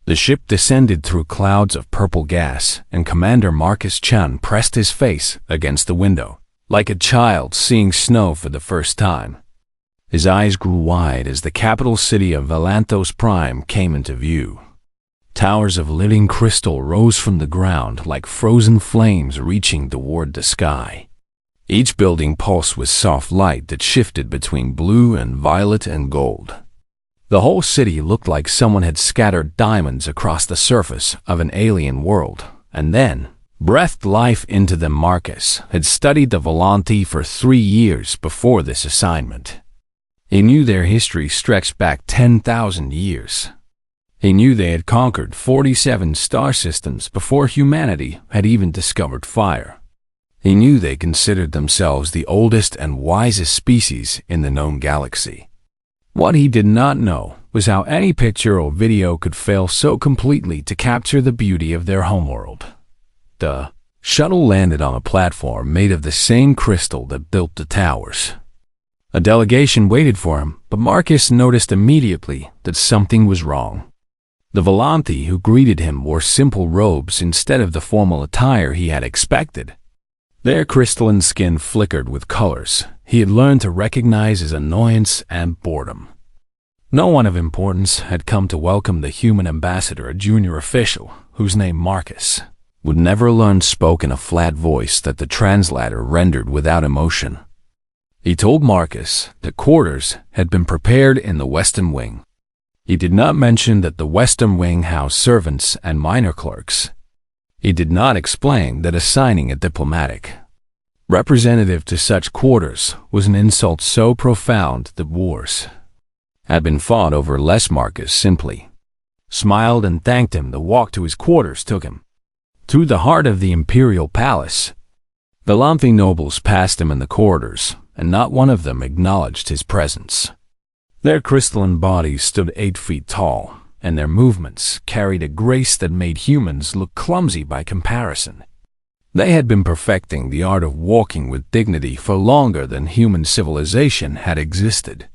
The ship descended through clouds of purple gas, and Commander Marcus Chan pressed his face against the window, like a child seeing snow for the first time. His eyes grew wide as the capital city of Valanthos Prime came into view. Towers of living crystal rose from the ground like frozen flames reaching toward the sky. Each building pulsed with soft light that shifted between blue and violet and gold. The whole city looked like someone had scattered diamonds across the surface of an alien world, and then breathed life into them. Marcus had studied the Volanthi for 3 years before this assignment. He knew their history stretched back 10,000 years. He knew they had conquered 47 star systems before humanity had even discovered fire. He knew they considered themselves the oldest and wisest species in the known galaxy. What he did not know was how any picture or video could fail so completely to capture the beauty of their homeworld. The shuttle landed on a platform made of the same crystal that built the towers. A delegation waited for him, but Marcus noticed immediately that something was wrong. The Volanthi who greeted him wore simple robes instead of the formal attire he had expected. Their crystalline skin flickered with colors he had learned to recognize as annoyance and boredom. No one of importance had come to welcome the human ambassador, a junior official whose name Marcus would never learn spoke in a flat voice that the translator rendered without emotion. He told Marcus that quarters had been prepared in the Western Wing. He did not mention that the Western Wing housed servants and minor clerks. He did not explain that assigning a diplomatic representative to such quarters was an insult so profound that wars had been fought over less. Marcus simply smiled and thanked him. The walk to his quarters took him through the heart of the imperial palace. The Volanthi nobles passed him in the corridors, and not one of them acknowledged his presence. Their crystalline bodies stood 8 feet tall, and their movements carried a grace that made humans look clumsy by comparison. They had been perfecting the art of walking with dignity for longer than human civilization had existed.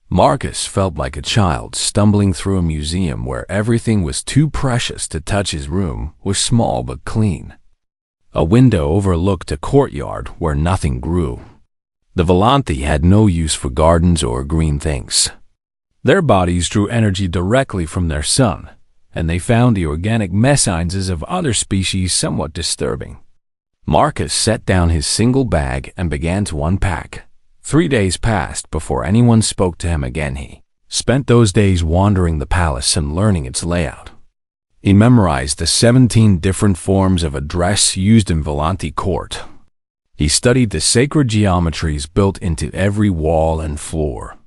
Marcus felt like a child stumbling through a museum where everything was too precious to touch. His room was small but clean. A window overlooked a courtyard where nothing grew. The Volanthi had no use for gardens or green things. Their bodies drew energy directly from their sun, and they found the organic messences of other species somewhat disturbing. Marcus set down his single bag and began to unpack. 3 days passed before anyone spoke to him again. He spent those days wandering the palace and learning its layout. He memorized the 17 different forms of address used in Volanthi court. He studied the sacred geometries built into every wall and floor.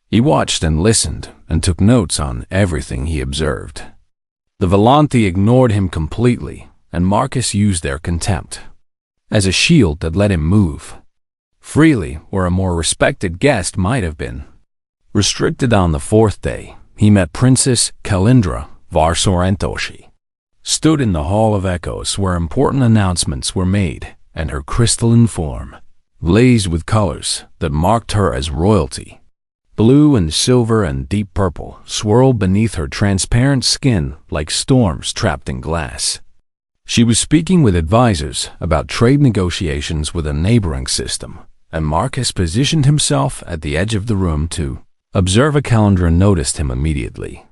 He watched and listened and took notes on everything he observed. The Volanthi ignored him completely, and Marcus used their contempt as a shield that let him move freely where a more respected guest might have been. Restricted on the 4th day, he met Princess Kalindra Varsorentoshi. Stood in the Hall of Echoes where important announcements were made, and her crystalline form blazed with colors that marked her as royalty. Blue and silver and deep purple swirled beneath her transparent skin like storms trapped in glass. She was speaking with advisors about trade negotiations with a neighboring system, and Marcus positioned himself at the edge of the room to observe. Kalindra noticed him immediately.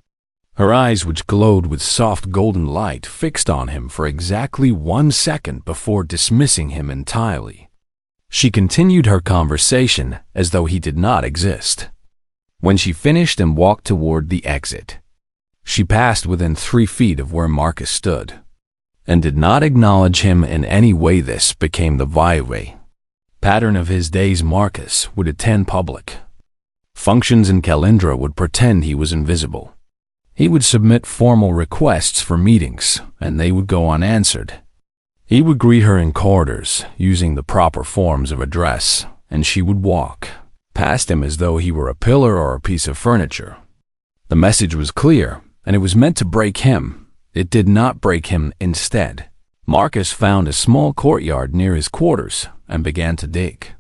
Her eyes, which glowed with soft golden light, fixed on him for exactly 1 second before dismissing him entirely. She continued her conversation as though he did not exist. When she finished and walked toward the exit, she passed within 3 feet of where Marcus stood and did not acknowledge him in any way. This became the vieway pattern of his days. Marcus would attend public functions and Kalindra would pretend he was invisible. He would submit formal requests for meetings, and they would go unanswered. He would greet her in corridors using the proper forms of address, and she would walk past him as though he were a pillar or a piece of furniture. The message was clear, and it was meant to break him. It did not break him. Instead, Marcus found a small courtyard near his quarters and began to dig.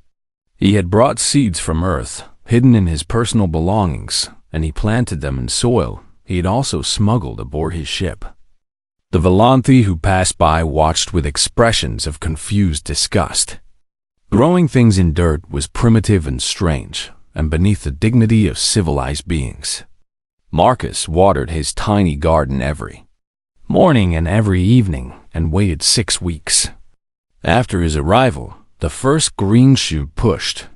He had brought seeds from Earth, hidden in his personal belongings, and he planted them in soil he had also smuggled aboard his ship. The Volanthi who passed by watched with expressions of confused disgust. Growing things in dirt was primitive and strange, and beneath the dignity of civilized beings. Marcus watered his tiny garden every morning and every evening and waited 6 weeks. After his arrival, the first green shoot pushed.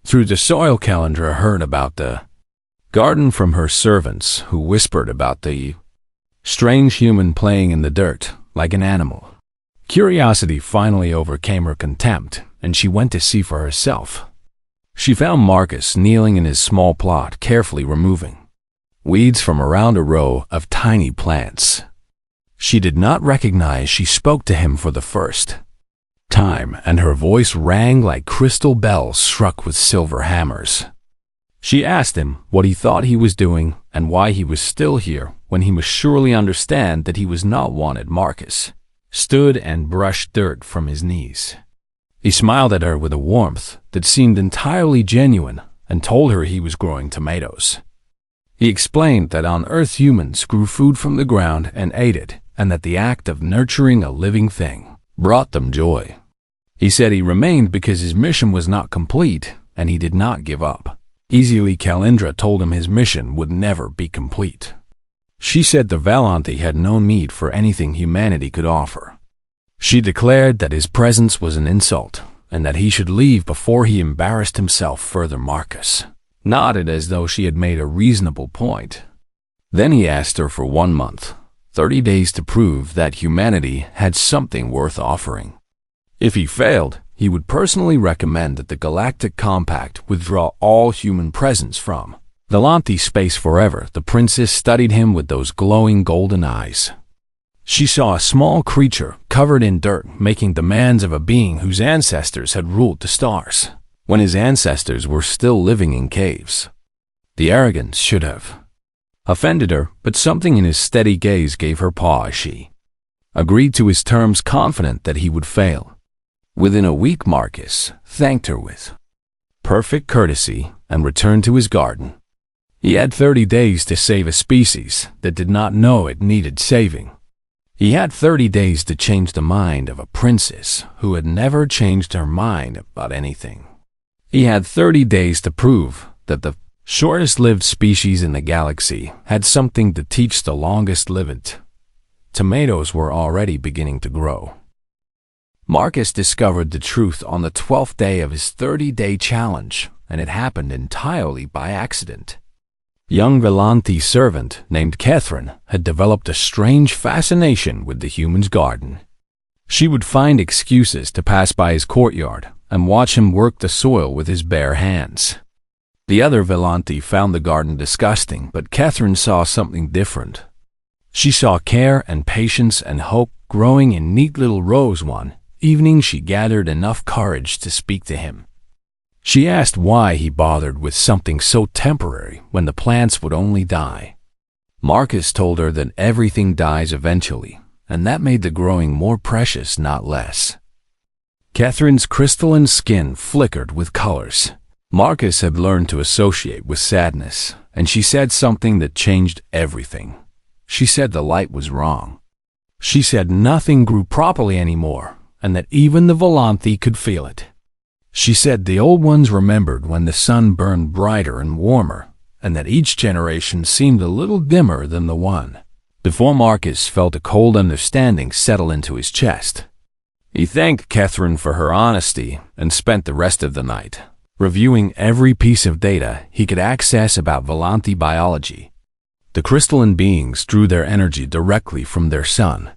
Through the soil, Calendra heard about the garden from her servants, who whispered about the strange human playing in the dirt like an animal. Curiosity finally overcame her contempt, and she went to see for herself. She found Marcus kneeling in his small plot, carefully removing weeds from around a row of tiny plants. She did not recognize she spoke to him for the first time, and her voice rang like crystal bells struck with silver hammers. She asked him what he thought he was doing and why he was still here when he must surely understand that he was not wanted. Marcus stood and brushed dirt from his knees. He smiled at her with a warmth that seemed entirely genuine and told her he was growing tomatoes. He explained that on Earth humans grew food from the ground and ate it, and that the act of nurturing a living thing brought them joy. He said he remained because his mission was not complete, and he did not give up easily. Calendra told him his mission would never be complete. She said the Volanthi had no need for anything humanity could offer. She declared that his presence was an insult, and that he should leave before he embarrassed himself further. Marcus nodded as though she had made a reasonable point. Then he asked her for 1 month, 30 days, to prove that humanity had something worth offering. If he failed, he would personally recommend that the Galactic Compact withdraw all human presence from Volanthi space forever. The princess studied him with those glowing golden eyes. She saw a small creature covered in dirt making demands of a being whose ancestors had ruled the stars when his ancestors were still living in caves. The arrogance should have offended her, but something in his steady gaze gave her pause. She agreed to his terms, confident that he would fail. Within a week, Marcus thanked her with perfect courtesy and returned to his garden. He had 30 days to save a species that did not know it needed saving. He had 30 days to change the mind of a princess who had never changed her mind about anything. He had 30 days to prove that the shortest-lived species in the galaxy had something to teach the longest-lived. Tomatoes were already beginning to grow. Marcus discovered the truth on the 12th day of his 30-day challenge, and it happened entirely by accident. Young Volanthi servant named Catherine had developed a strange fascination with the human's garden. She would find excuses to pass by his courtyard and watch him work the soil with his bare hands. The other Volanthi found the garden disgusting, but Catherine saw something different. She saw care and patience and hope growing in neat little rows. One evening she gathered enough courage to speak to him. She asked why he bothered with something so temporary when the plants would only die. Marcus told her that everything dies eventually, and that made the growing more precious, not less. Catherine's crystalline skin flickered with colors. Marcus had learned to associate with sadness, and she said something that changed everything. She said the light was wrong. She said nothing grew properly anymore, and that even the Volanthi could feel it. She said the old ones remembered when the sun burned brighter and warmer, and that each generation seemed a little dimmer than the one before. Marcus felt a cold understanding settle into his chest. He thanked Catherine for her honesty and spent the rest of the night reviewing every piece of data he could access about Volanthi biology. The crystalline beings drew their energy directly from their sun.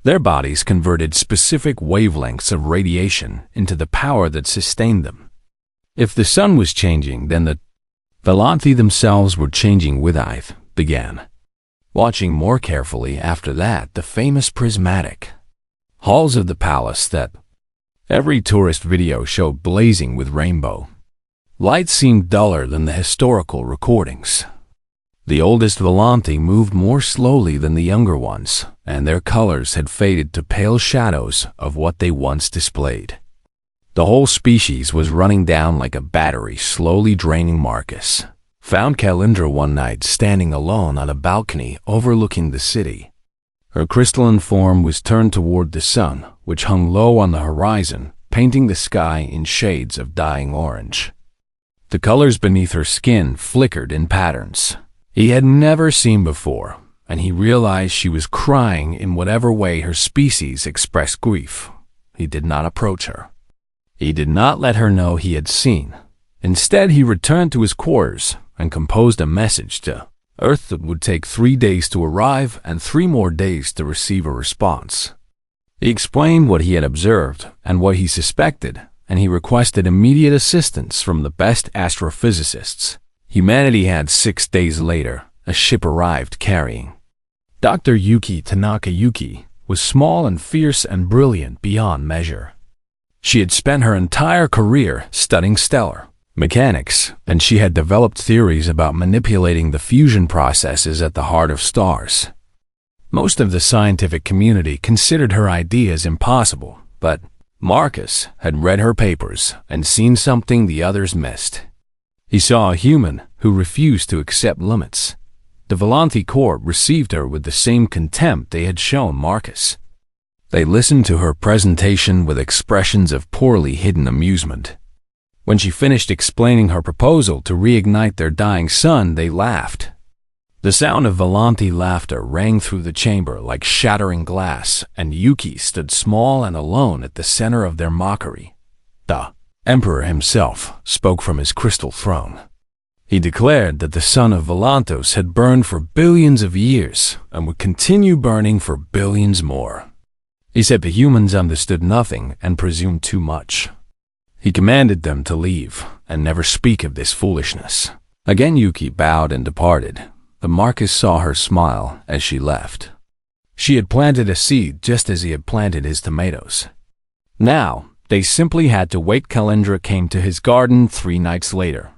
Their bodies converted specific wavelengths of radiation into the power that sustained them. If the sun was changing, then the Volanthi themselves were changing with it. Began watching more carefully after that the famous prismatic halls of the palace that every tourist video showed blazing with rainbow. Light seemed duller than the historical recordings. The oldest Volanthi moved more slowly than the younger ones, and their colors had faded to pale shadows of what they once displayed. The whole species was running down like a battery, slowly draining Marcus. found Calindra one night standing alone on a balcony overlooking the city. Her crystalline form was turned toward the sun, which hung low on the horizon, painting the sky in shades of dying orange. The colors beneath her skin flickered in patterns he had never seen before, and he realized she was crying in whatever way her species expressed grief. He did not approach her. He did not let her know he had seen. Instead, he returned to his quarters and composed a message to Earth that would take 3 days to arrive and 3 more days to receive a response. He explained what he had observed and what he suspected, and he requested immediate assistance from the best astrophysicists. Humanity had 6 days later. A ship arrived carrying Dr. Yuki Tanaka. Yuki was small and fierce and brilliant beyond measure. She had spent her entire career studying stellar mechanics, and she had developed theories about manipulating the fusion processes at the heart of stars. Most of the scientific community considered her ideas impossible, but Marcus had read her papers and seen something the others missed. He saw a human who refused to accept limits. The Volanthi Corps received her with the same contempt they had shown Marcus. They listened to her presentation with expressions of poorly hidden amusement. When she finished explaining her proposal to reignite their dying sun, they laughed. The sound of Volanthi laughter rang through the chamber like shattering glass, and Yuki stood small and alone at the center of their mockery. The Emperor himself spoke from his crystal throne. He declared that the sun of Volantos had burned for billions of years and would continue burning for billions more. He said the humans understood nothing and presumed too much. He commanded them to leave and never speak of this foolishness. Again Yuki bowed and departed, but Marcus saw her smile as she left. She had planted a seed just as he had planted his tomatoes. Now, they simply had to wait. Calindra came to his garden 3 nights later.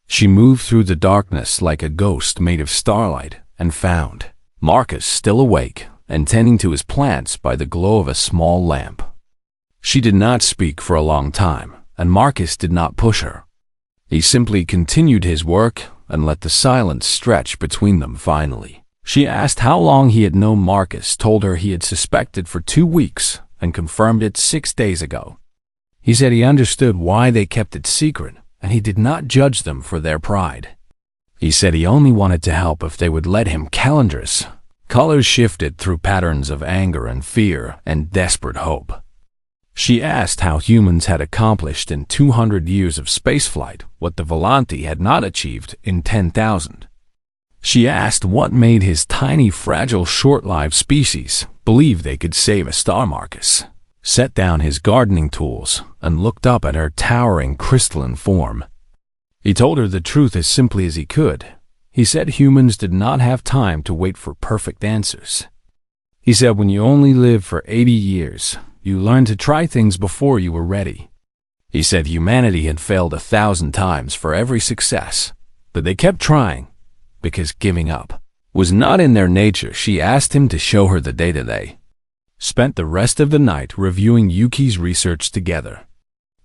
She moved through the darkness like a ghost made of starlight and found Marcus still awake and tending to his plants by the glow of a small lamp. She did not speak for a long time, and Marcus did not push her. He simply continued his work and let the silence stretch between them. Finally, she asked how long he had known Marcus, told her he had suspected for 2 weeks and confirmed it 6 days ago. He said he understood why they kept it secret, and he did not judge them for their pride. He said he only wanted to help if they would let him. Calendra's colors shifted through patterns of anger and fear and desperate hope. She asked how humans had accomplished in 200 years of spaceflight what the Volanthi had not achieved in 10,000. She asked what made his tiny, fragile, short-lived species believe they could save a star. Marcus set down his gardening tools and looked up at her towering crystalline form. He told her the truth as simply as he could. He said humans did not have time to wait for perfect answers. He said when you only live for 80 years, you learn to try things before you were ready. He said humanity had failed 1,000 times for every success, but they kept trying because giving up was not in their nature. She asked him to show her the data. They spent the rest of the night reviewing Yuki's research together.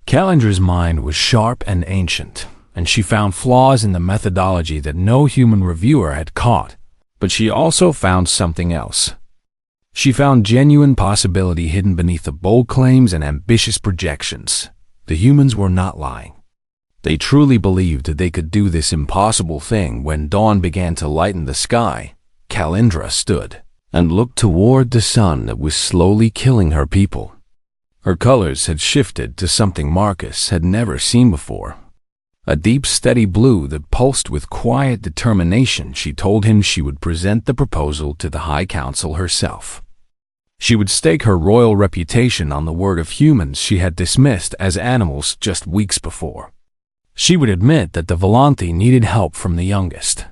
Calendra's mind was sharp and ancient, and she found flaws in the methodology that no human reviewer had caught, but she also found something else. She found genuine possibility hidden beneath the bold claims and ambitious projections. The humans were not lying. They truly believed that they could do this impossible thing. When dawn began to lighten the sky, Calindra stood and looked toward the sun that was slowly killing her people. Her colors had shifted to something Marcus had never seen before. A deep, steady blue that pulsed with quiet determination. She told him she would present the proposal to the High Council herself. She would stake her royal reputation on the word of humans she had dismissed as animals just weeks before. She would admit that the Volanthi needed help from the youngest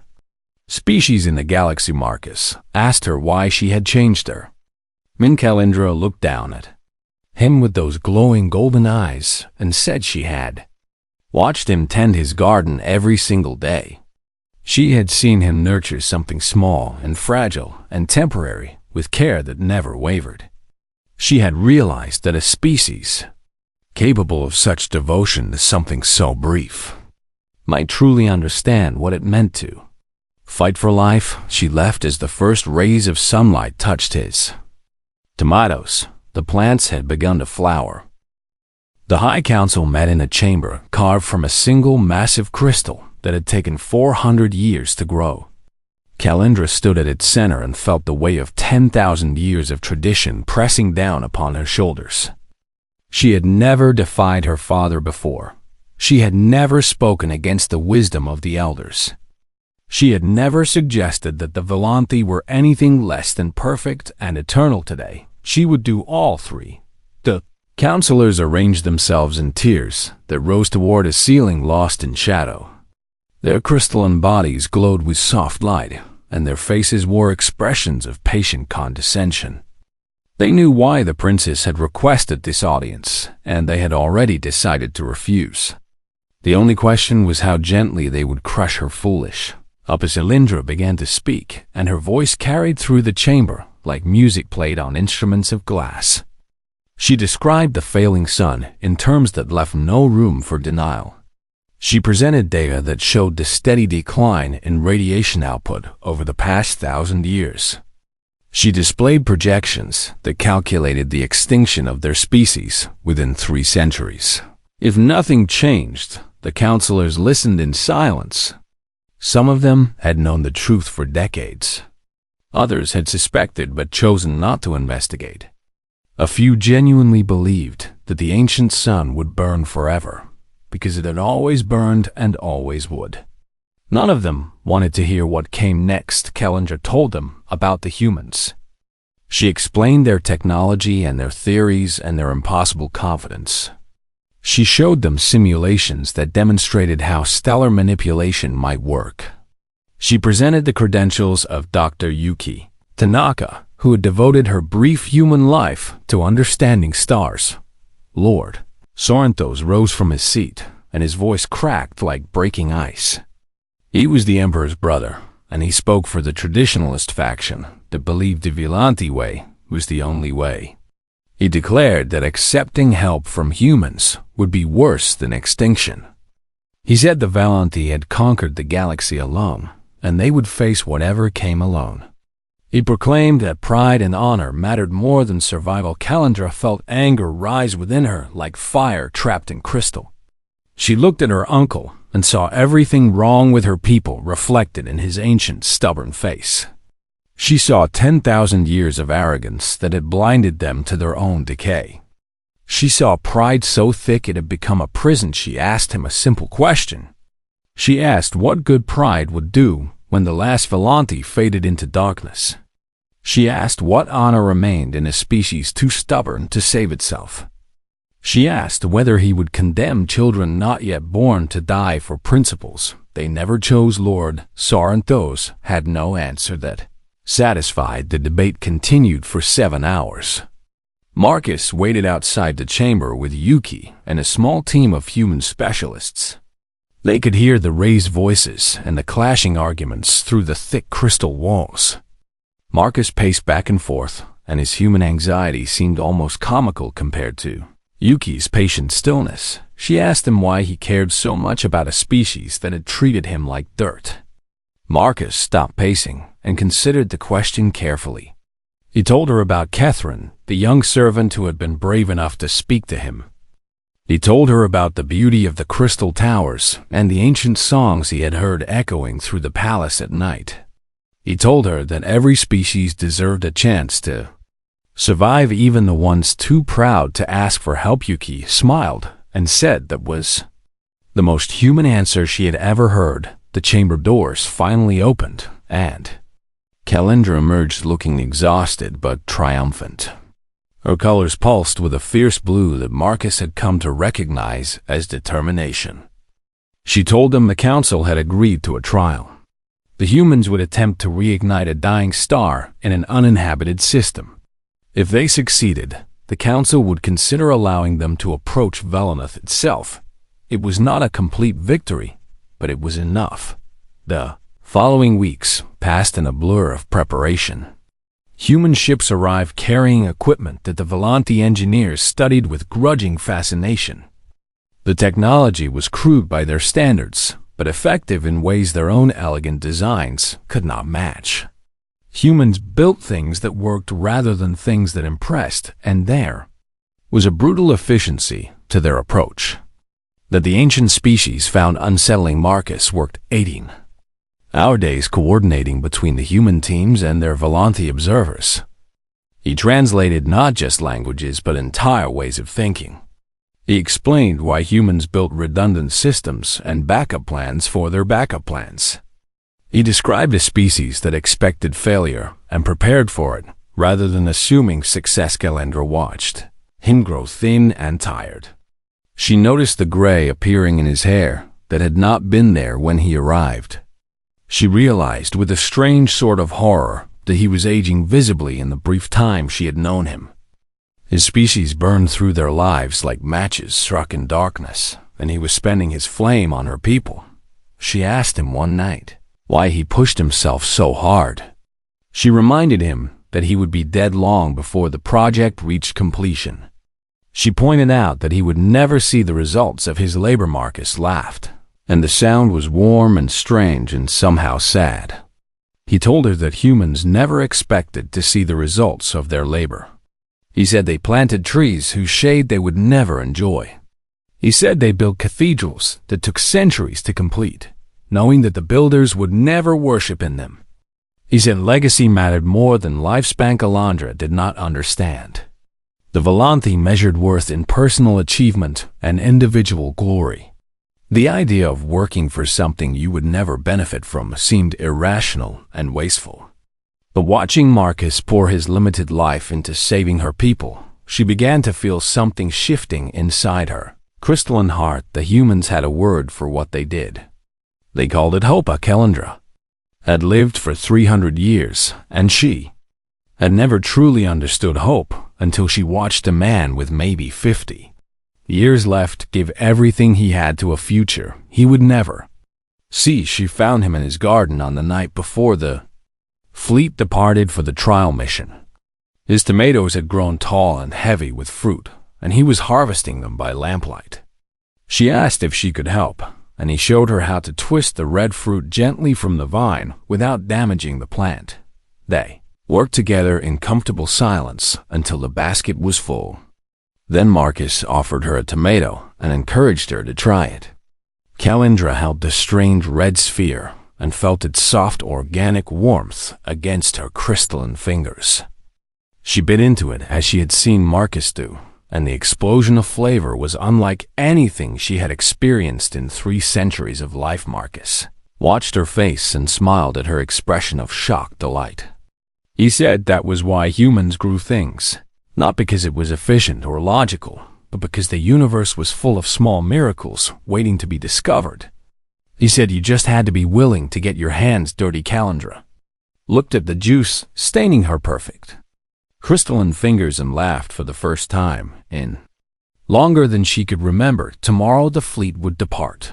species in the galaxy. Marcus asked her why she had changed her. Calindra looked down at him with those glowing golden eyes and said she had watched him tend his garden every single day. She had seen him nurture something small and fragile and temporary with care that never wavered. She had realized that a species capable of such devotion to something so brief might truly understand what it meant to fight for life. She left as the first rays of sunlight touched his tomatoes. The plants had begun to flower. The High Council met in a chamber carved from a single massive crystal that had taken 400 years to grow. Kalindra stood at its center and felt the weight of 10,000 years of tradition pressing down upon her shoulders. She had never defied her father before. She had never spoken against the wisdom of the elders. She had never suggested that the Volanthi were anything less than perfect and eternal. Today, she would do all three. The counselors arranged themselves in tiers that rose toward a ceiling lost in shadow. Their crystalline bodies glowed with soft light, and their faces wore expressions of patient condescension. They knew why the princess had requested this audience, and they had already decided to refuse. The only question was how gently they would crush her foolish. Apacilindra began to speak, and her voice carried through the chamber like music played on instruments of glass. She described the failing sun in terms that left no room for denial. She presented data that showed the steady decline in radiation output over the past 1,000 years. She displayed projections that calculated the extinction of their species within 3 centuries. If nothing changed, the counselors listened in silence. Some of them had known the truth for decades. Others had suspected but chosen not to investigate. A few genuinely believed that the ancient sun would burn forever, because it had always burned and always would. None of them wanted to hear what came next. Kalindra told them about the humans. She explained their technology and their theories and their impossible confidence. She showed them simulations that demonstrated how stellar manipulation might work. She presented the credentials of Dr. Yuki Tanaka, who had devoted her brief human life to understanding stars. Lord Sorrentos rose from his seat, and his voice cracked like breaking ice. He was the Emperor's brother, and he spoke for the traditionalist faction that believed the Volanthi way was the only way. He declared that accepting help from humans would be worse than extinction. He said the Volanthi had conquered the galaxy alone, and they would face whatever came alone. He proclaimed that pride and honor mattered more than survival. Kalindra felt anger rise within her like fire trapped in crystal. She looked at her uncle and saw everything wrong with her people reflected in his ancient, stubborn face. She saw 10,000 years of arrogance that had blinded them to their own decay. She saw pride so thick it had become a prison. She asked him a simple question. She asked what good pride would do when the last Volanthi faded into darkness. She asked what honor remained in a species too stubborn to save itself. She asked whether he would condemn children not yet born to die for principles they never chose. Lord Sorrentos had no answer that satisfied. The debate continued for 7 hours. Marcus waited outside the chamber with Yuki and a small team of human specialists. They could hear the raised voices and the clashing arguments through the thick crystal walls. Marcus paced back and forth, and his human anxiety seemed almost comical compared to Yuki's patient stillness. She asked him why he cared so much about a species that had treated him like dirt. Marcus stopped pacing and considered the question carefully. He told her about Catherine, the young servant who had been brave enough to speak to him. He told her about the beauty of the crystal towers and the ancient songs he had heard echoing through the palace at night. He told her that every species deserved a chance to survive, even the ones too proud to ask for help. Yuki smiled and said that was the most human answer she had ever heard. The chamber doors finally opened, and Kalindra emerged looking exhausted but triumphant. Her colors pulsed with a fierce blue that Marcus had come to recognize as determination. She told them the council had agreed to a trial. The humans would attempt to reignite a dying star in an uninhabited system. If they succeeded, the council would consider allowing them to approach Velanath itself. It was not a complete victory, but it was enough. The following weeks passed in a blur of preparation. Human ships arrived carrying equipment that the Volanthi engineers studied with grudging fascination. The technology was crude by their standards, but effective in ways their own elegant designs could not match. Humans built things that worked rather than things that impressed, and there was a brutal efficiency to their approach that the ancient species found unsettling. Marcus worked 18-hour days coordinating between the human teams and their Volanthi observers. He translated not just languages but entire ways of thinking. He explained why humans built redundant systems and backup plans for their backup plans. He described a species that expected failure and prepared for it, rather than assuming success. Calendra watched him grow thin and tired. She noticed the gray appearing in his hair that had not been there when he arrived. She realized with a strange sort of horror that he was aging visibly in the brief time she had known him. His species burned through their lives like matches struck in darkness, and he was spending his flame on her people. She asked him one night why he pushed himself so hard. She reminded him that he would be dead long before the project reached completion. She pointed out that he would never see the results of his labor. Marcus laughed, and the sound was warm and strange and somehow sad. He told her that humans never expected to see the results of their labor. He said they planted trees whose shade they would never enjoy. He said they built cathedrals that took centuries to complete, knowing that the builders would never worship in them. He said legacy mattered more than lifespan. Calandra did not understand. The Volanthi measured worth in personal achievement and individual glory. The idea of working for something you would never benefit from seemed irrational and wasteful. But watching Marcus pour his limited life into saving her people, she began to feel something shifting inside her. Crystalline heart, the humans had a word for what they did. They called it hope. Calandra had lived for 300 years, and she had never truly understood hope until she watched a man with maybe 50 years left give everything he had to a future he would never see. She found him in his garden on the night before the fleet departed for the trial mission. His tomatoes had grown tall and heavy with fruit, and he was harvesting them by lamplight. She asked if she could help, and he showed her how to twist the red fruit gently from the vine without damaging the plant. They worked together in comfortable silence until the basket was full. Then Marcus offered her a tomato and encouraged her to try it. Calendra held the strange red sphere and felt its soft organic warmth against her crystalline fingers. She bit into it as she had seen Marcus do, and the explosion of flavor was unlike anything she had experienced in 3 centuries of life. Marcus watched her face and smiled at her expression of shocked delight. He said that was why humans grew things, not because it was efficient or logical, but because the universe was full of small miracles waiting to be discovered. He said you just had to be willing to get your hands dirty. Calendra looked at the juice, staining her perfect crystalline fingers, and laughed for the first time in longer than she could remember. Tomorrow the fleet would depart.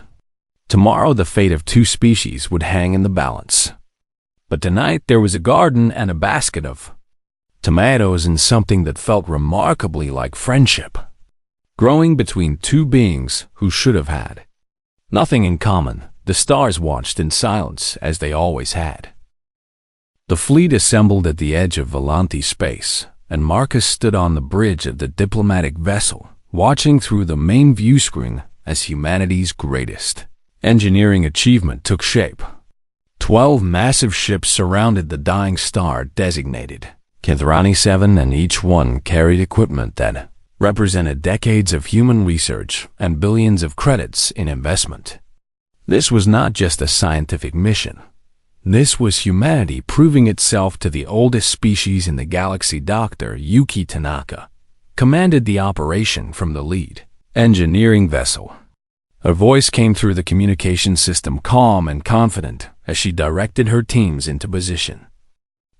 Tomorrow the fate of 2 species would hang in the balance. But tonight there was a garden and a basket of tomatoes and something that felt remarkably like friendship, growing between 2 beings who should have had nothing in common. The stars watched in silence as they always had. The fleet assembled at the edge of Volanthi space, and Marcus stood on the bridge of the diplomatic vessel, watching through the main view screen as humanity's greatest engineering achievement took shape. 12 massive ships surrounded the dying star designated Kithrani 7, and each one carried equipment that represented decades of human research and billions of credits in investment. This was not just a scientific mission. This was humanity proving itself to the oldest species in the galaxy. Dr. Yuki Tanaka commanded the operation from the lead engineering vessel. Her voice came through the communication system, calm and confident, as she directed her teams into position.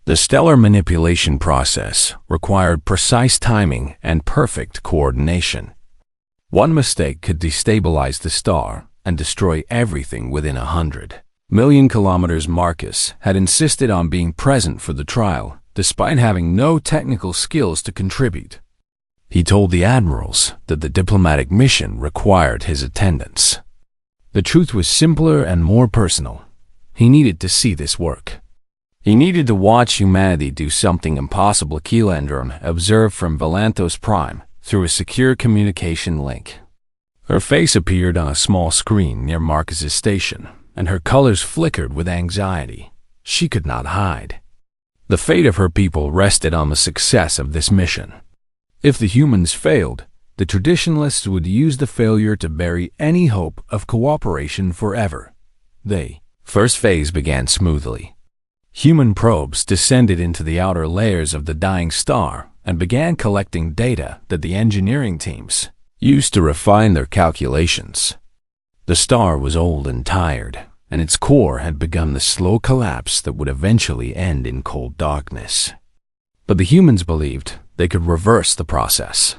The stellar manipulation process required precise timing and perfect coordination. One mistake could destabilize the star and destroy everything within 100 million kilometers. Marcus had insisted on being present for the trial, despite having no technical skills to contribute. He told the admirals that the diplomatic mission required his attendance. The truth was simpler and more personal. He needed to see this work. He needed to watch humanity do something impossible. Keelandron observed from Volantos Prime through a secure communication link. Her face appeared on a small screen near Marcus's station, and her colors flickered with anxiety. She could not hide. The fate of her people rested on the success of this mission. If the humans failed, the traditionalists would use the failure to bury any hope of cooperation forever. The first phase began smoothly. Human probes descended into the outer layers of the dying star and began collecting data that the engineering teams used to refine their calculations. The star was old and tired, and its core had begun the slow collapse that would eventually end in cold darkness. But the humans believed they could reverse the process.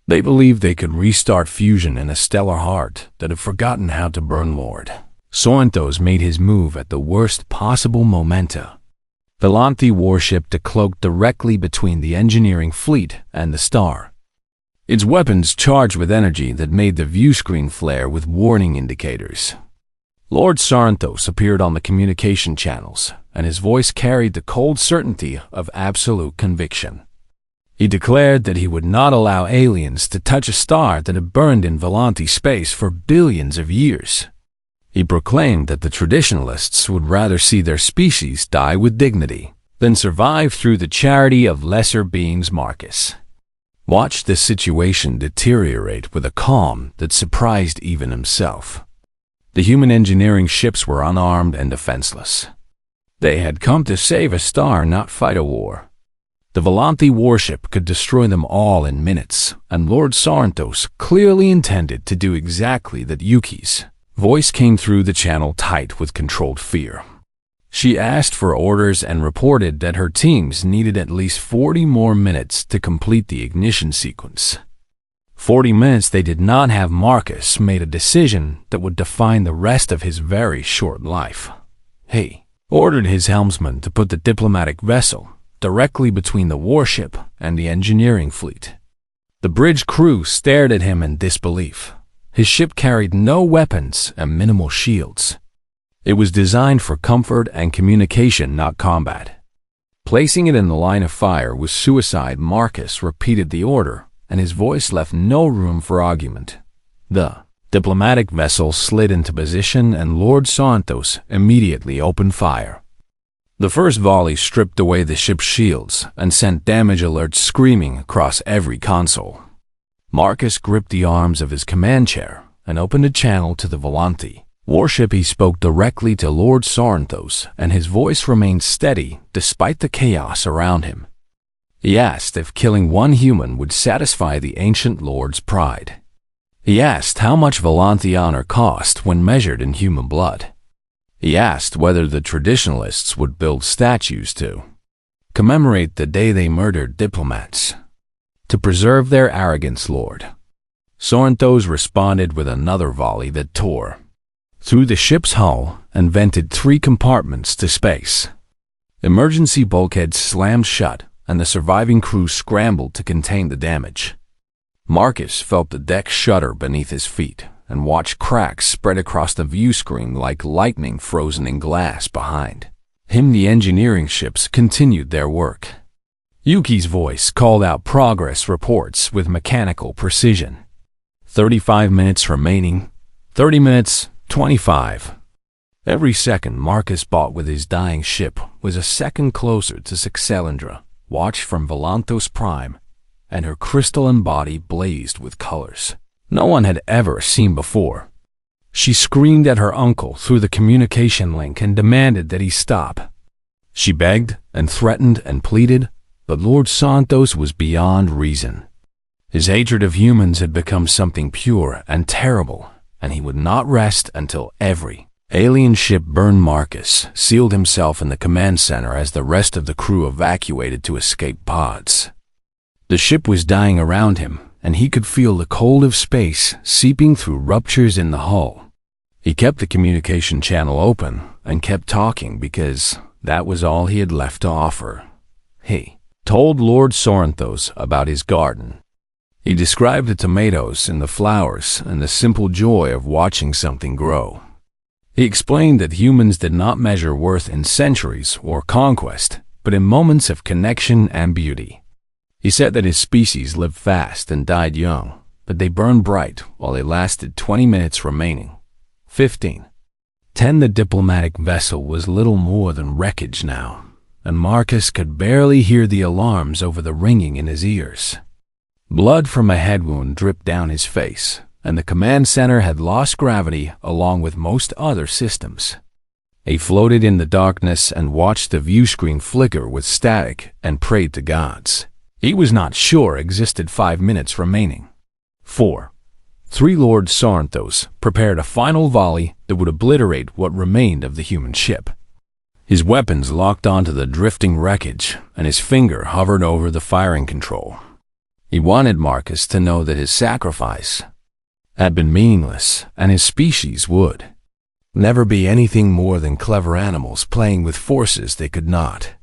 They believed they could restart fusion in a stellar heart that had forgotten how to burn. Lord Sorrentos made his move at the worst possible momenta. The Volanthi warship decloaked directly between the engineering fleet and the star. Its weapons charged with energy that made the viewscreen flare with warning indicators. Lord Sorrentos appeared on the communication channels, and his voice carried the cold certainty of absolute conviction. He declared that he would not allow aliens to touch a star that had burned in Volanthi space for billions of years. He proclaimed that the traditionalists would rather see their species die with dignity than survive through the charity of lesser beings. Marcus watched the situation deteriorate with a calm that surprised even himself. The human engineering ships were unarmed and defenseless. They had come to save a star, not fight a war. The Volanthi warship could destroy them all in minutes, and Lord Sorrentos clearly intended to do exactly that. Yuki's voice came through the channel tight with controlled fear. She asked for orders and reported that her teams needed at least 40 more minutes to complete the ignition sequence. 40 minutes they did not have. Marcus made a decision that would define the rest of his very short life. He ordered his helmsman to put the diplomatic vessel directly between the warship and the engineering fleet. The bridge crew stared at him in disbelief. His ship carried no weapons and minimal shields. It was designed for comfort and communication, not combat. Placing it in the line of fire was suicide. Marcus repeated the order, and his voice left no room for argument. The diplomatic vessel slid into position, and Lord Sorrentos immediately opened fire. The first volley stripped away the ship's shields and sent damage alerts screaming across every console. Marcus gripped the arms of his command chair and opened a channel to the Volanthi warship. He spoke directly to Lord Sorrentos, and his voice remained steady despite the chaos around him. He asked if killing one human would satisfy the ancient lord's pride. He asked how much Volanthi honor cost when measured in human blood. He asked whether the traditionalists would build statues to commemorate the day they murdered diplomats. To preserve their arrogance, Lord Sorrentos responded with another volley that tore through the ship's hull and vented 3 compartments to space. Emergency bulkheads slammed shut, and the surviving crew scrambled to contain the damage. Marcus felt the deck shudder beneath his feet and watched cracks spread across the view screen like lightning frozen in glass behind him. The engineering ships continued their work. Yuki's voice called out progress reports with mechanical precision. 35 minutes remaining. 30 minutes. 25. Every second Marcus bought with his dying ship was a second closer to Sixelindra, watched from Volantos Prime, and her crystalline body blazed with colors no one had ever seen before. She screamed at her uncle through the communication link and demanded that he stop. She begged and threatened and pleaded, but Lord Sorrentos was beyond reason. His hatred of humans had become something pure and terrible, and he would not rest until every alien ship burned. Marcus sealed himself in the command center as the rest of the crew evacuated to escape pods. The ship was dying around him, and he could feel the cold of space seeping through ruptures in the hull. He kept the communication channel open and kept talking because that was all he had left to offer. He told Lord Sorrentos about his garden. He described the tomatoes and the flowers and the simple joy of watching something grow. He explained that humans did not measure worth in centuries or conquest, but in moments of connection and beauty. He said that his species lived fast and died young, but they burned bright while they lasted 20 minutes remaining. 15. 10. The diplomatic vessel was little more than wreckage now, and Marcus could barely hear the alarms over the ringing in his ears. Blood from a head wound dripped down his face, and the command center had lost gravity along with most other systems. He floated in the darkness and watched the view screen flicker with static and prayed to gods he was not sure existed 5 minutes remaining. 4. 3. Lord Sorrenthos prepared a final volley that would obliterate what remained of the human ship. His weapons locked onto the drifting wreckage, and his finger hovered over the firing control. He wanted Marcus to know that his sacrifice had been meaningless, and his species would never be anything more than clever animals playing with forces they could not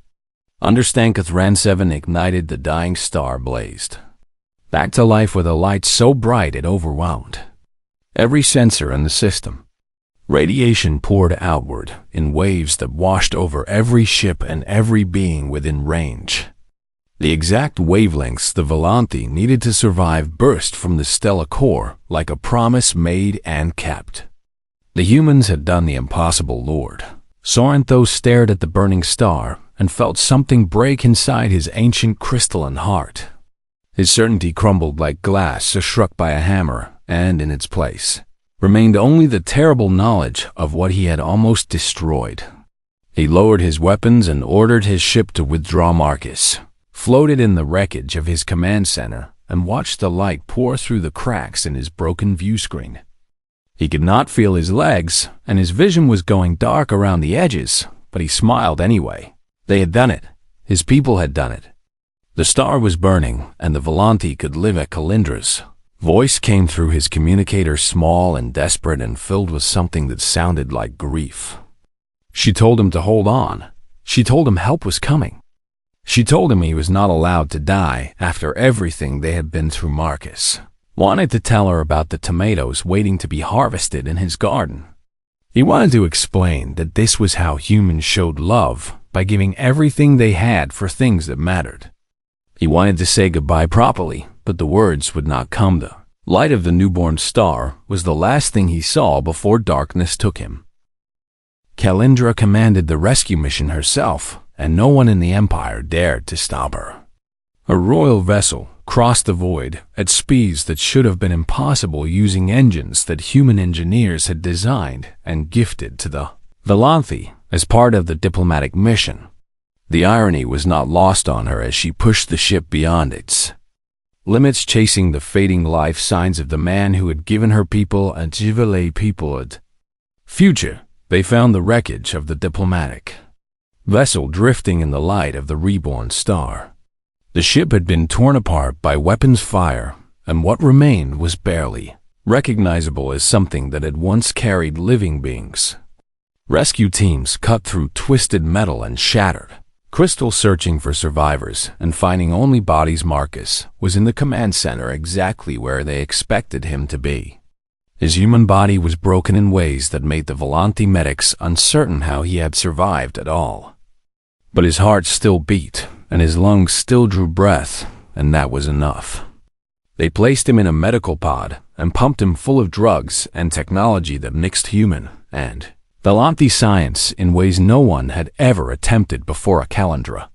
understand. Ran 7 ignited the dying star blazed back to life with a light so bright it overwhelmed every sensor in the system. Radiation poured outward in waves that washed over every ship and every being within range. The exact wavelengths the Volanthi needed to survive burst from the stellar core like a promise made and kept. The humans had done the impossible, Lord. Sorrenthos stared at the burning star and felt something break inside his ancient crystalline heart. His certainty crumbled like glass struck by a hammer, and in its place remained only the terrible knowledge of what he had almost destroyed. He lowered his weapons and ordered his ship to withdraw. Marcus floated in the wreckage of his command center and watched the light pour through the cracks in his broken view screen. He could not feel his legs, and his vision was going dark around the edges, but he smiled anyway. They had done it. His people had done it. The star was burning, and the Volanthi could live at Calindra's. Voice came through his communicator, small and desperate and filled with something that sounded like grief. She told him to hold on. She told him help was coming. She told him he was not allowed to die after everything they had been through. Marcus wanted to tell her about the tomatoes waiting to be harvested in his garden. He wanted to explain that this was how humans showed love, by giving everything they had for things that mattered. He wanted to say goodbye properly, but the words would not come. The light of the newborn star was the last thing he saw before darkness took him. Calindra commanded the rescue mission herself, and no one in the Empire dared to stop her. A royal vessel crossed the void at speeds that should have been impossible using engines that human engineers had designed and gifted to the Volanthi as part of the diplomatic mission. The irony was not lost on her as she pushed the ship beyond its limits, chasing the fading life signs of the man who had given her people and Jivale people a future. They found the wreckage of the diplomatic vessel drifting in the light of the reborn star. The ship had been torn apart by weapons fire, and what remained was barely recognizable as something that had once carried living beings. Rescue teams cut through twisted metal and shattered crystal, searching for survivors and finding only bodies. Marcus was in the command center, exactly where they expected him to be. His human body was broken in ways that made the Volanthi medics uncertain how he had survived at all. But his heart still beat, and his lungs still drew breath, and that was enough. They placed him in a medical pod and pumped him full of drugs and technology that mixed human and Volanthi science in ways no one had ever attempted before. A Calindra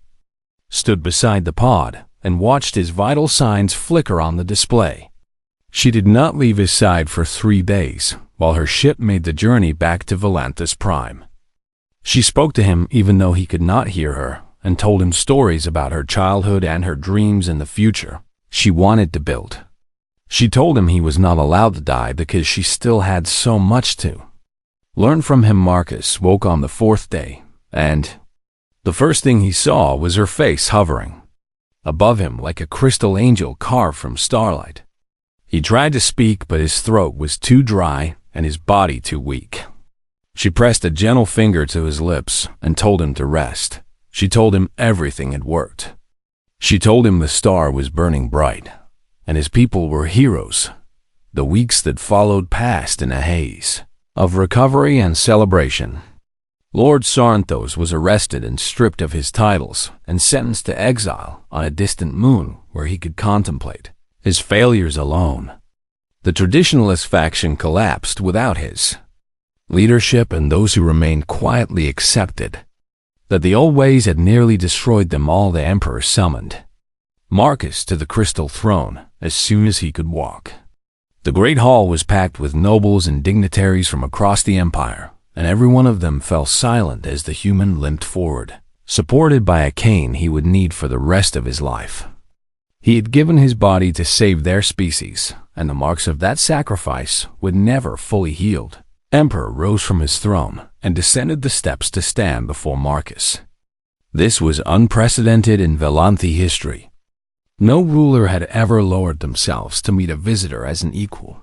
stood beside the pod and watched his vital signs flicker on the display. She did not leave his side for 3 days, while her ship made the journey back to Volantis Prime. She spoke to him even though he could not hear her, and told him stories about her childhood and her dreams in the future she wanted to build. She told him he was not allowed to die because she still had so much to learn from him. Marcus woke on the 4th day, and the first thing he saw was her face hovering above him like a crystal angel carved from starlight. He tried to speak, but his throat was too dry and his body too weak. She pressed a gentle finger to his lips and told him to rest. She told him everything had worked. She told him the star was burning bright, and his people were heroes. The weeks that followed passed in a haze of recovery and celebration. Lord Saranthos was arrested and stripped of his titles and sentenced to exile on a distant moon where he could contemplate his failures alone. The traditionalist faction collapsed without his leadership, and those who remained quietly accepted that the old ways had nearly destroyed them all. The emperor summoned Marcus to the crystal throne as soon as he could walk. The great hall was packed with nobles and dignitaries from across the empire, and every one of them fell silent as the human limped forward, supported by a cane he would need for the rest of his life. He had given his body to save their species, and the marks of that sacrifice would never fully healed. Emperor rose from his throne and descended the steps to stand before Marcus. This was unprecedented in Velanthi history. No ruler had ever lowered themselves to meet a visitor as an equal.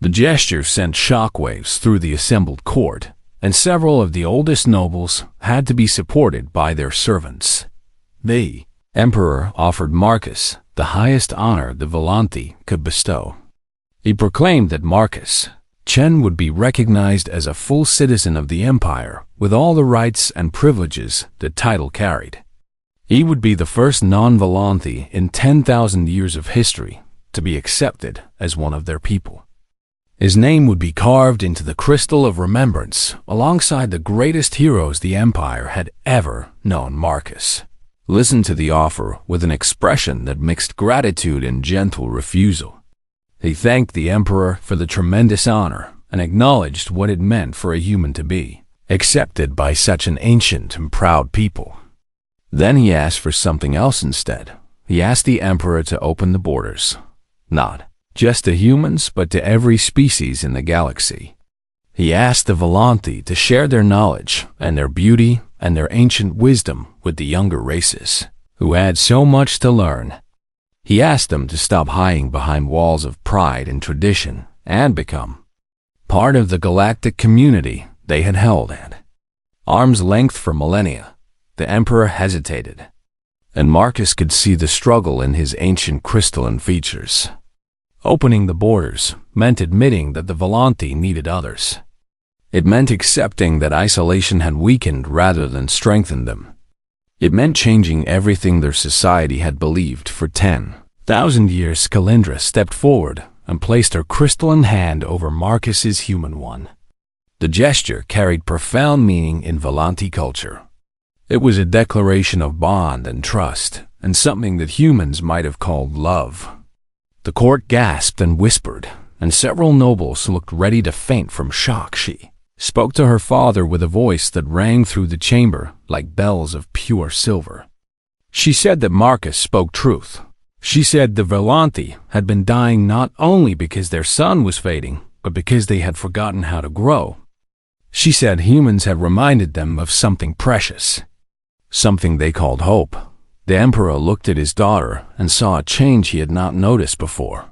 The gesture sent shockwaves through the assembled court, and several of the oldest nobles had to be supported by their servants. The emperor offered Marcus the highest honor the Velanthi could bestow. He proclaimed that Marcus Chen would be recognized as a full citizen of the empire with all the rights and privileges the title carried. He would be the first non-Velanthi in 10,000 years of history to be accepted as one of their people. His name would be carved into the crystal of remembrance alongside the greatest heroes the empire had ever known. Marcus listened to the offer with an expression that mixed gratitude and gentle refusal. He thanked the emperor for the tremendous honor and acknowledged what it meant for a human to be accepted by such an ancient and proud people. Then he asked for something else instead. He asked the emperor to open the borders, not just to humans, but to every species in the galaxy. He asked the Velanthi to share their knowledge and their beauty and their ancient wisdom with the younger races, who had so much to learn. He asked them to stop hiding behind walls of pride and tradition and become part of the galactic community they had held at arm's length for millennia. The emperor hesitated, and Marcus could see the struggle in his ancient crystalline features. Opening the borders meant admitting that the Velanthi needed others. It meant accepting that isolation had weakened rather than strengthened them. It meant changing everything their society had believed for 10,000 years. Kalindra stepped forward and placed her crystalline hand over Marcus's human one. The gesture carried profound meaning in Velanthi culture. It was a declaration of bond and trust, and something that humans might have called love. The court gasped and whispered, and several nobles looked ready to faint from shock. She spoke to her father with a voice that rang through the chamber like bells of pure silver. She said that Marcus spoke truth. She said the Velanthi had been dying not only because their sun was fading, but because they had forgotten how to grow. She said humans had reminded them of something precious, something they called hope. The emperor looked at his daughter and saw a change he had not noticed before.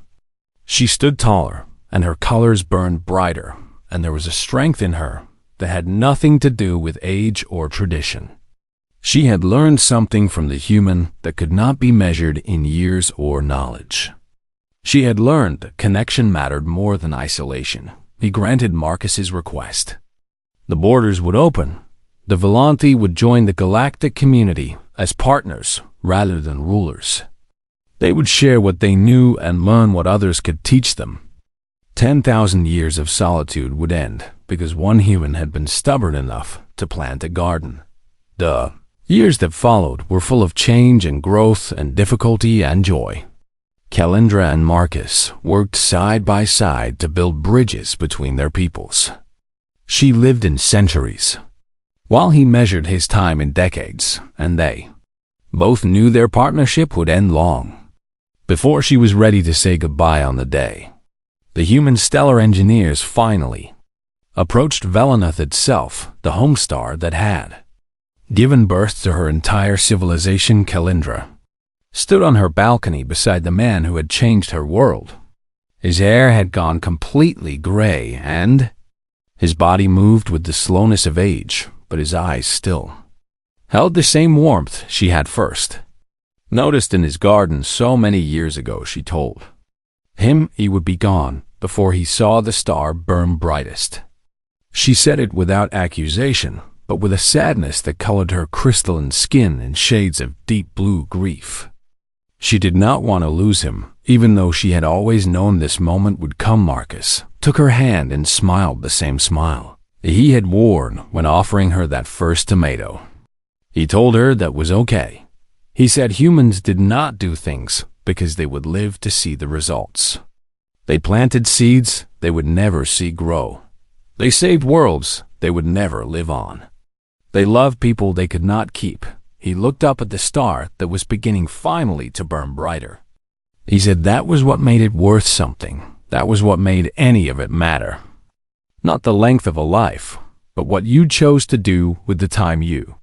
She stood taller, and her colors burned brighter, and there was a strength in her that had nothing to do with age or tradition. She had learned something from the human that could not be measured in years or knowledge. She had learned that connection mattered more than isolation. He granted Marcus's request. The borders would open. The Velanthi would join the galactic community as partners rather than rulers. They would share what they knew and learn what others could teach them. 10,000 years of solitude would end because one human had been stubborn enough to plant a garden. The years that followed were full of change and growth and difficulty and joy. Kalindra and Marcus worked side by side to build bridges between their peoples. She lived in centuries, while he measured his time in decades, and they both knew their partnership would end long before she was ready to say goodbye on the day. The human stellar engineers finally approached Velanath itself, the home star that had given birth to her entire civilization. Kalindra stood on her balcony beside the man who had changed her world. His hair had gone completely gray, and his body moved with the slowness of age, but his eyes still held the same warmth she had first noticed in his garden so many years ago. She told He would be gone before he saw the star burn brightest. She said it without accusation, but with a sadness that colored her crystalline skin in shades of deep blue grief. She did not want to lose him, even though she had always known this moment would come. Marcus took her hand and smiled the same smile he had worn when offering her that first tomato. He told her that was okay. He said humans did not do things because they would live to see the results. They planted seeds they would never see grow. They saved worlds they would never live on. They loved people they could not keep. He looked up at the star that was beginning finally to burn brighter. He said that was what made it worth something. That was what made any of it matter. Not the length of a life, but what you chose to do with the time you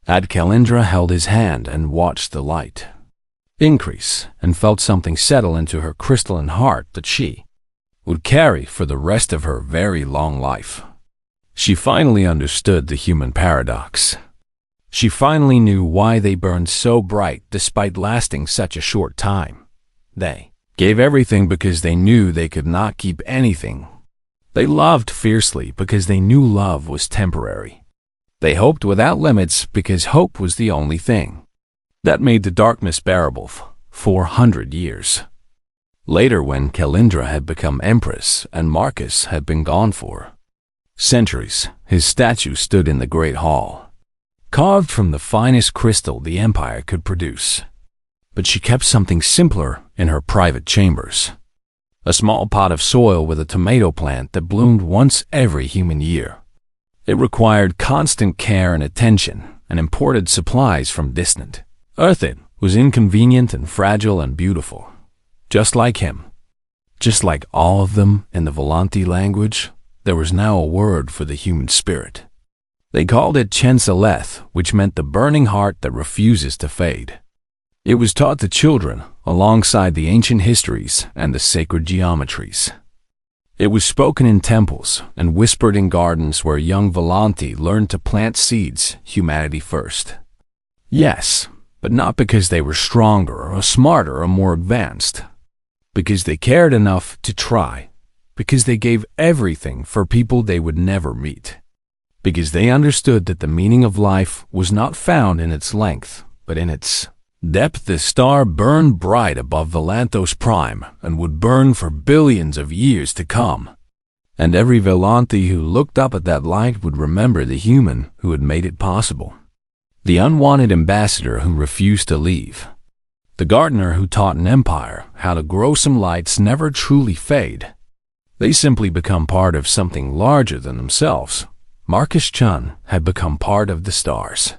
had. Kalindra held his hand and watched the light increase and felt something settle into her crystalline heart that she would carry for the rest of her very long life. She finally understood the human paradox. She finally knew why they burned so bright despite lasting such a short time. They gave everything because they knew they could not keep anything. They loved fiercely because they knew love was temporary. They hoped without limits because hope was the only thing that made the darkness bearable for 400 years. Later, when Kalindra had become empress and Marcus had been gone for centuries, his statue stood in the great hall, carved from the finest crystal the empire could produce. But she kept something simpler in her private chambers. A small pot of soil with a tomato plant that bloomed once every human year. It required constant care and attention and imported supplies from distant Earth. It was inconvenient and fragile and beautiful. Just like him. Just like all of them in the Volanti language, there was now a word for the human spirit. They called it Chensaleth, which meant the burning heart that refuses to fade. It was taught to children alongside the ancient histories and the sacred geometries. It was spoken in temples and whispered in gardens where young Volanti learned to plant seeds, humanity first. Yes, but not because they were stronger or smarter or more advanced. Because they cared enough to try. Because they gave everything for people they would never meet. Because they understood that the meaning of life was not found in its length, but in its depth. The star burned bright above Volantos Prime and would burn for billions of years to come. And every Volanti who looked up at that light would remember the human who had made it possible. The unwanted ambassador who refused to leave. The gardener who taught an empire how to grow some lights never truly fade. They simply become part of something larger than themselves. Marcus Chun had become part of the stars.